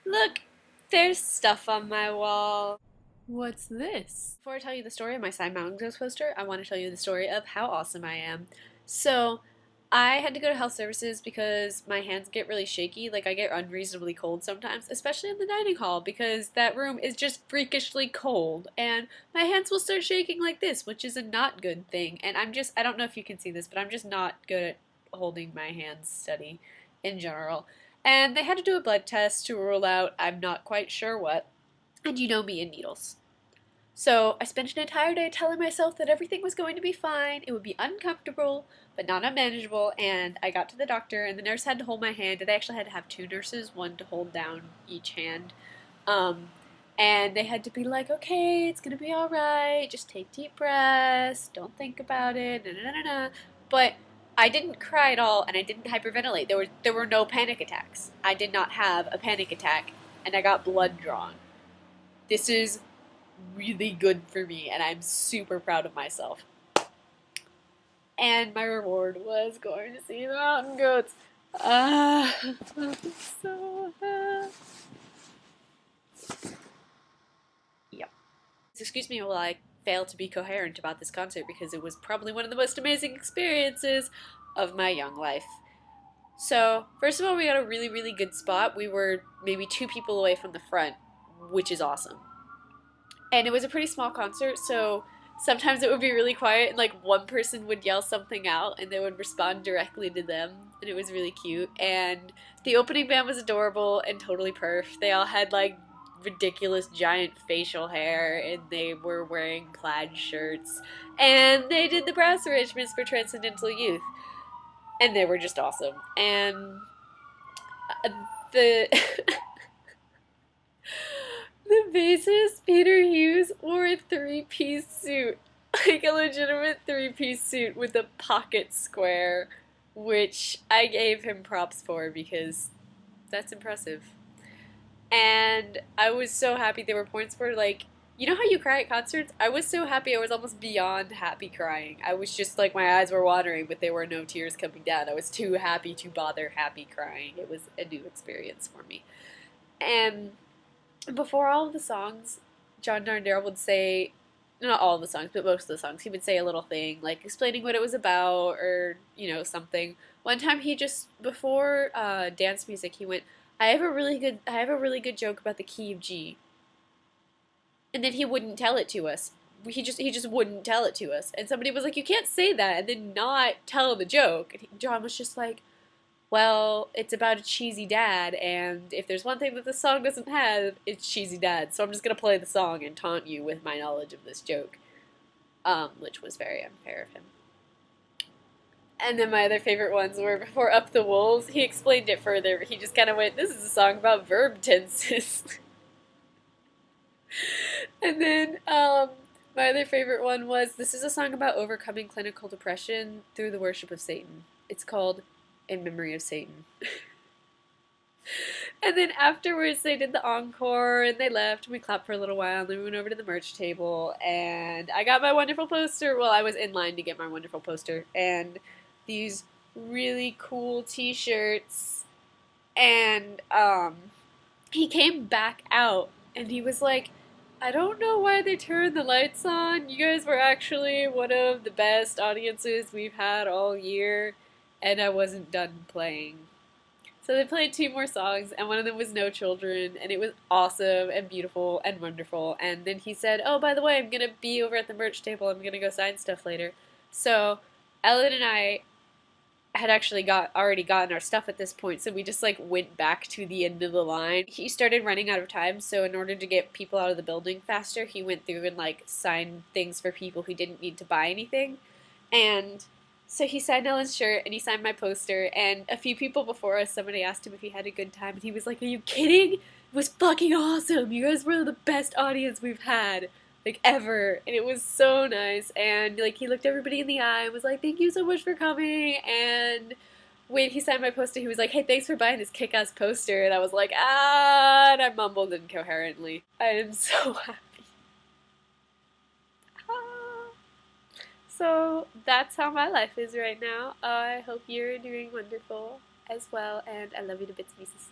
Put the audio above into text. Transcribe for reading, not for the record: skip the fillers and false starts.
Look, there's stuff on my wall. What's this? Before I tell you the story of my Side Mountain Ghost poster, I want to tell you the story of how awesome I am. So, I had to go to health services because my hands get really shaky. Like, I get unreasonably cold sometimes, especially in the dining hall, because that room is just freakishly cold. And my hands will start shaking like this, which is a not good thing. And I don't know if you can see this, but I'm just not good at holding my hands steady in general. And they had to do a blood test to rule out I'm not quite sure what. And you know me and needles. So I spent an entire day telling myself that everything was going to be fine. It would be uncomfortable, but not unmanageable. And I got to the doctor, and the nurse had to hold my hand. And they actually had to have two nurses, one to hold down each hand. Um, and they had to be like, okay, it's gonna be all right. Just take deep breaths. Don't think about it. Na, na, na, na. But I didn't cry at all, and I didn't hyperventilate. There were no panic attacks. I did not have a panic attack, and I got blood drawn. This is really good for me, and I'm super proud of myself. And my reward was going to see the mountain goats. Ah, I'm so happy. Yep. Excuse me while I fail to be coherent about this concert because it was probably one of the most amazing experiences of my young life. So, first of all, we got a really, really good spot. We were maybe two people away from the front, which is awesome. And it was a pretty small concert, so sometimes it would be really quiet and like one person would yell something out and they would respond directly to them, and it was really cute. And the opening band was adorable and totally perf. They all had like ridiculous giant facial hair and they were wearing plaid shirts, and they did the brass arrangements for Transcendental Youth, and they were just awesome. And the the bassist, Peter Hughes, wore a three-piece suit. Like a legitimate three-piece suit with a pocket square, which I gave him props for because that's impressive. And I was so happy. There were points where, like, you know how you cry at concerts? I was so happy I was almost beyond happy crying. I was just like, my eyes were watering, but there were no tears coming down. I was too happy to bother happy crying. It was a new experience for me. And before all of the songs, John Darndale would say, not all of the songs, but most of the songs, he would say a little thing, like explaining what it was about, or, something. One time he just, before dance music, he went, I have a really good joke about the key of G. And then he wouldn't tell it to us. He just wouldn't tell it to us. And somebody was like, you can't say that and then not tell the joke. And John was just like, well, it's about a cheesy dad, and if there's one thing that this song doesn't have, it's cheesy dad. So I'm just gonna play the song and taunt you with my knowledge of this joke, which was very unfair of him. And then my other favorite ones were before Up the Wolves. He explained it further, but he just kind of went, "This is a song about verb tenses." And then my other favorite one was, "This is a song about overcoming clinical depression through the worship of Satan. It's called In Memory of Satan." And then afterwards they did the encore and they left and we clapped for a little while and then we went over to the merch table and I got my wonderful poster. Well, I was in line to get my wonderful poster and these really cool t-shirts, and he came back out and he was like, I don't know why they turned the lights on. You guys were actually one of the best audiences we've had all year. And I wasn't done playing. So they played two more songs, and one of them was No Children, and it was awesome and beautiful and wonderful. And then he said, oh, by the way, I'm going to be over at the merch table. I'm going to go sign stuff later. So Ellen and I had actually already gotten our stuff at this point, so we just like went back to the end of the line. He started running out of time, so in order to get people out of the building faster, he went through and like signed things for people who didn't need to buy anything. And so he signed Ellen's shirt and he signed my poster, and a few people before us, somebody asked him if he had a good time, and he was like, are you kidding? It was fucking awesome. You guys were the best audience we've had, like, ever. And it was so nice. And like, he looked everybody in the eye and was like, thank you so much for coming. And when he signed my poster, he was like, hey, thanks for buying this kick-ass poster. And I was like, and I mumbled incoherently. I am so happy. So that's how my life is right now. I hope you're doing wonderful as well, and I love you to bits and pieces.